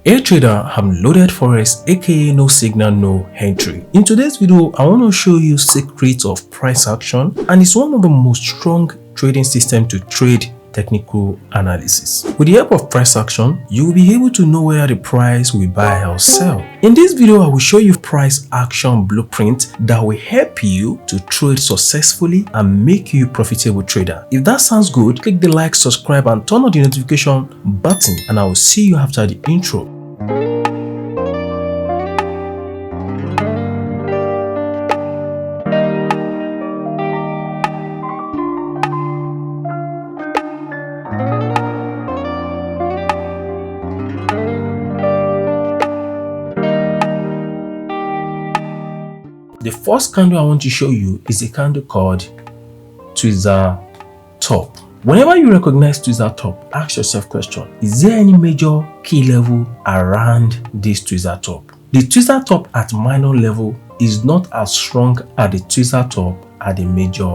Hey trader, I'm Loaded Forex, aka no signal, no entry. In today's video, I want to show you secrets of price action, and it's one of the most strong trading systems to trade technical analysis. With the help of price action, you will be able to know whether the price will buy or sell. In this video, I will show you price action blueprint that will help you to trade successfully and make you a profitable trader. If that sounds good, click the like, subscribe and turn on the notification button, and I will see you after the intro. The first candle I want to show you is a candle called tweezer top. Whenever you recognize tweezer top, ask yourself question: is there any major key level around this tweezer top? The tweezer top at minor level is not as strong as the tweezer top at the major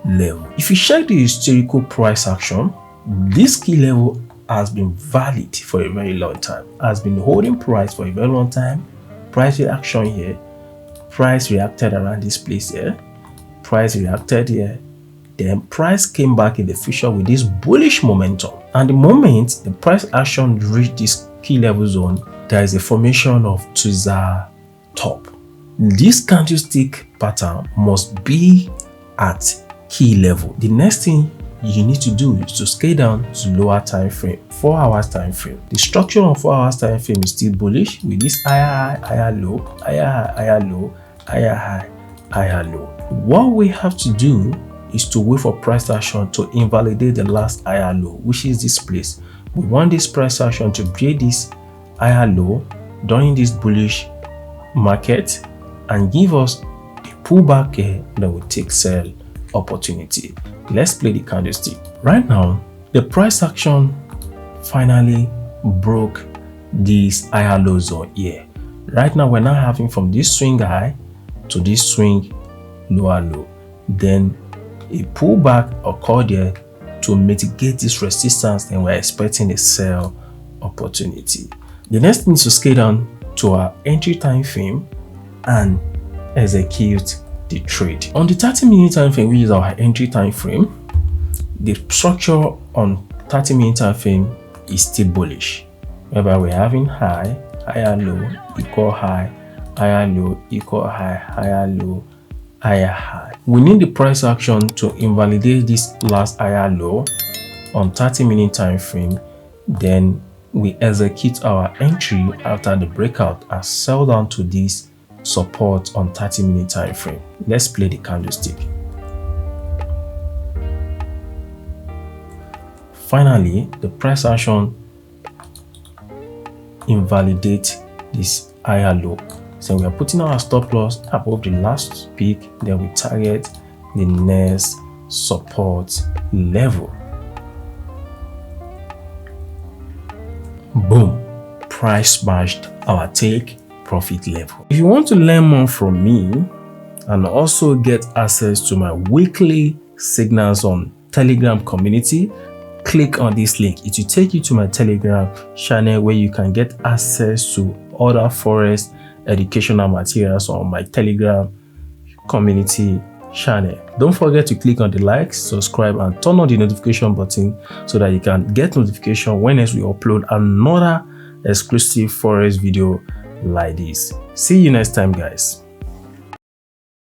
level. If you check the historical price action, this key level has been valid for a very long time, has been holding price for a very long time. Price reaction here, price reacted around this place here, price reacted here, then price came back in the future with this bullish momentum. And the moment the price action reached this key level zone, there is a formation of tweezer top. This candlestick pattern must be at key level. The next thing you need to do is to scale down to lower time frame, 4 hours time frame. The structure on 4 hours time frame is still bullish with this higher high, higher low, higher high, higher low, higher high, higher low. What we have to do is to wait for price action to invalidate the last higher low, which is this place. We want this price action to break this higher low during this bullish market and give us a pullback here that will take sell opportunity. Let's play the candlestick. Right now, the price action finally broke this higher low zone here. Right now, we're now having from this swing high to this swing lower low. Then a pullback occurred here to mitigate this resistance, and we're expecting a sell opportunity. The next thing is to scale down to our entry time frame and execute the trade. On the 30-minute time frame, which is our entry time frame, the structure on 30-minute time frame is still bullish, whereby we're having high, higher low, equal high, higher low, equal high, higher low, higher high. We need the price action to invalidate this last higher low on 30-minute time frame. Then we execute our entry after the breakout and sell down to this support on 30-minute time frame. Let's play the candlestick. Finally, the price action invalidates this higher low. So we are putting our stop loss above the last peak, then we target the next support level. Boom, price smashed our take profit level. If you want to learn more from me and also get access to my weekly signals on Telegram community, click on this link. It will take you to my Telegram channel where you can get access to other Forex educational materials on my Telegram community channel. Don't forget to click on the like, subscribe and turn on the notification button so that you can get notification whenever we upload another exclusive Forex video like this. See you next time, guys.